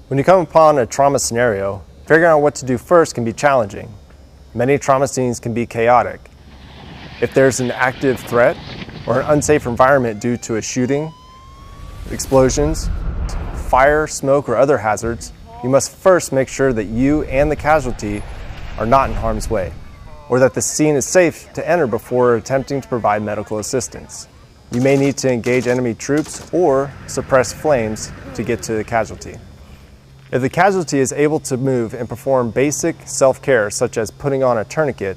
When you come upon a trauma scenario, figuring out what to do first can be challenging. Many trauma scenes can be chaotic. If there's an active threat or an unsafe environment due to a shooting, explosions, fire, smoke, or other hazards, you must first make sure that you and the casualty are not in harm's way, or that the scene is safe to enter before attempting to provide medical assistance. You may need to engage enemy troops or suppress flames to get to the casualty. If the casualty is able to move and perform basic self-care, such as putting on a tourniquet,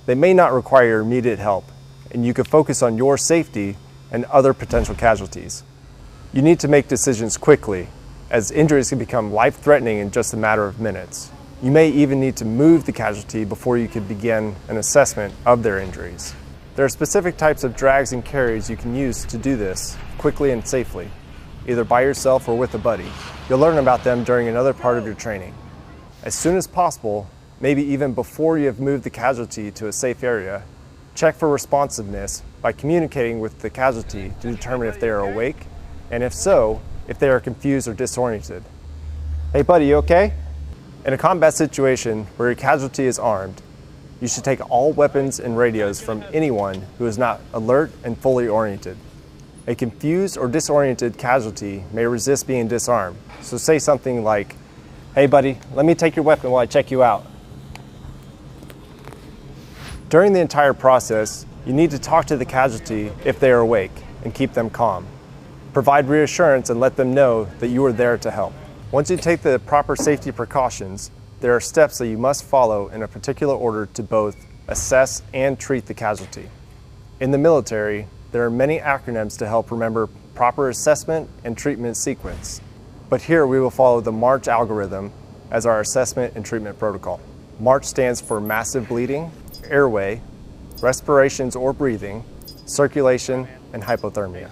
they may not require your immediate help, and you can focus on your safety and other potential casualties. You need to make decisions quickly, as injuries can become life-threatening in just a matter of minutes. You may even need to move the casualty before you can begin an assessment of their injuries. There are specific types of drags and carries you can use to do this quickly and safely, either by yourself or with a buddy. You'll learn about them during another part of your training. As soon as possible, maybe even before you have moved the casualty to a safe area, check for responsiveness by communicating with the casualty to determine if they are awake, and if so, if they are confused or disoriented. Hey buddy, you okay? In a combat situation where your casualty is armed, you should take all weapons and radios from anyone who is not alert and fully oriented. A confused or disoriented casualty may resist being disarmed, so say something like, "Hey buddy, let me take your weapon while I check you out." During the entire process, you need to talk to the casualty if they are awake and keep them calm. Provide reassurance and let them know that you are there to help. Once you take the proper safety precautions, there are steps that you must follow in a particular order to both assess and treat the casualty. In the military, there are many acronyms to help remember proper assessment and treatment sequence. But here we will follow the MARCH algorithm as our assessment and treatment protocol. MARCH stands for massive bleeding, airway, respirations or breathing, circulation, and hypothermia.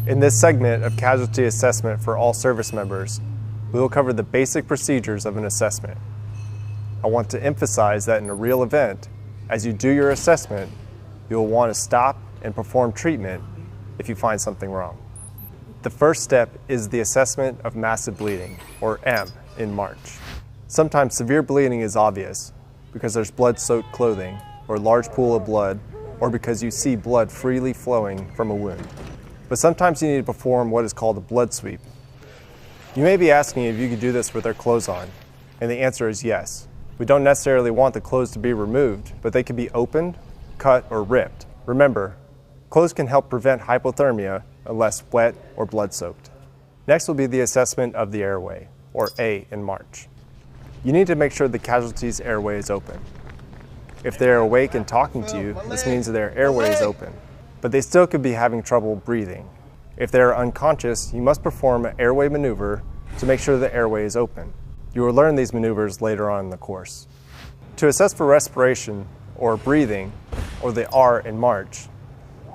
In this segment of casualty assessment for all service members, we will cover the basic procedures of an assessment. I want to emphasize that in a real event, as you do your assessment, you will want to stop and perform treatment if you find something wrong. The first step is the assessment of massive bleeding, or M, in MARCH. Sometimes severe bleeding is obvious because there's blood-soaked clothing or a large pool of blood, or because you see blood freely flowing from a wound. But sometimes you need to perform what is called a blood sweep. You may be asking if you could do this with their clothes on, and the answer is yes. We don't necessarily want the clothes to be removed, but they can be opened, cut, or ripped. Remember, clothes can help prevent hypothermia unless wet or blood-soaked. Next will be the assessment of the airway, or A in MARCH. You need to make sure the casualty's airway is open. If they are awake and talking to you, this means that their airway is open, but they still could be having trouble breathing. If they are unconscious, you must perform an airway maneuver to make sure the airway is open. You will learn these maneuvers later on in the course. To assess for respiration, or breathing, or the R in MARCH,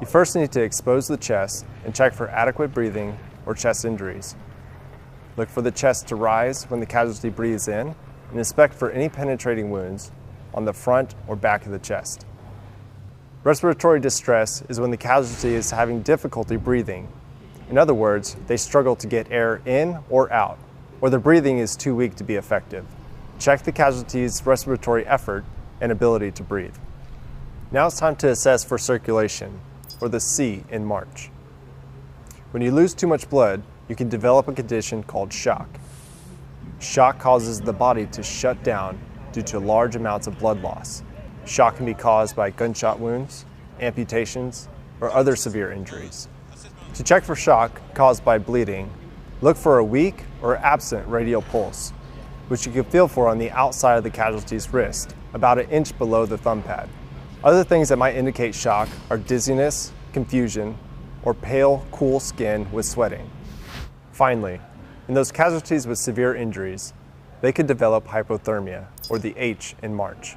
you first need to expose the chest and check for adequate breathing or chest injuries. Look for the chest to rise when the casualty breathes in, and inspect for any penetrating wounds on the front or back of the chest. Respiratory distress is when the casualty is having difficulty breathing. In other words, they struggle to get air in or out, or their breathing is too weak to be effective. Check the casualty's respiratory effort and ability to breathe. Now it's time to assess for circulation, or the C in MARCH. When you lose too much blood, you can develop a condition called shock. Shock causes the body to shut down due to large amounts of blood loss. Shock can be caused by gunshot wounds, amputations, or other severe injuries. To check for shock caused by bleeding, look for a weak or absent radial pulse, which you can feel for on the outside of the casualty's wrist, about an inch below the thumb pad. Other things that might indicate shock are dizziness, confusion, or pale, cool skin with sweating. Finally, in those casualties with severe injuries, they could develop hypothermia, or the H in MARCH.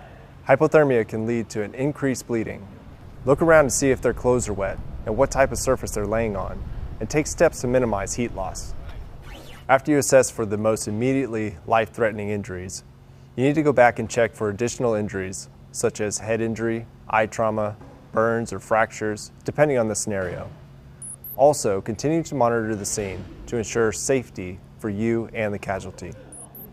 Hypothermia can lead to an increased bleeding. Look around to see if their clothes are wet and what type of surface they're laying on, and take steps to minimize heat loss. After you assess for the most immediately life-threatening injuries, you need to go back and check for additional injuries, such as head injury, eye trauma, burns, or fractures, depending on the scenario. Also, continue to monitor the scene to ensure safety for you and the casualty.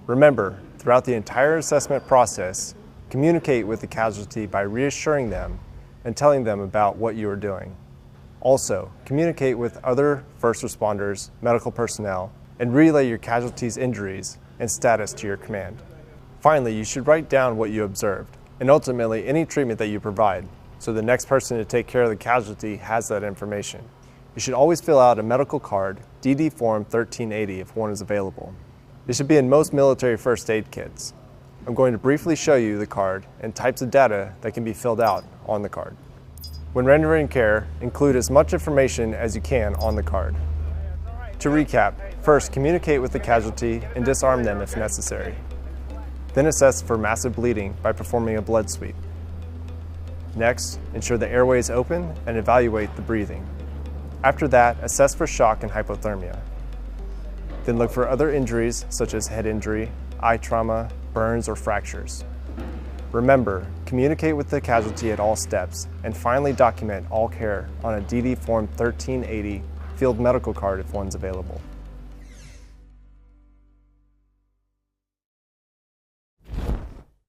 Remember, throughout the entire assessment process, communicate with the casualty by reassuring them and telling them about what you are doing. Also, communicate with other first responders, medical personnel, and relay your casualty's injuries and status to your command. Finally, you should write down what you observed, and ultimately any treatment that you provide, so the next person to take care of the casualty has that information. You should always fill out a medical card, DD Form 1380 if one is available. This should be in most military first aid kits. I'm going to briefly show you the card and types of data that can be filled out on the card. When rendering care, include as much information as you can on the card. To recap, first communicate with the casualty and disarm them if necessary. Then assess for massive bleeding by performing a blood sweep. Next, ensure the airway is open and evaluate the breathing. After that, assess for shock and hypothermia. Then look for other injuries such as head injury, eye trauma, burns, or fractures. Remember, communicate with the casualty at all steps, and finally document all care on a DD Form 1380 field medical card if one's available.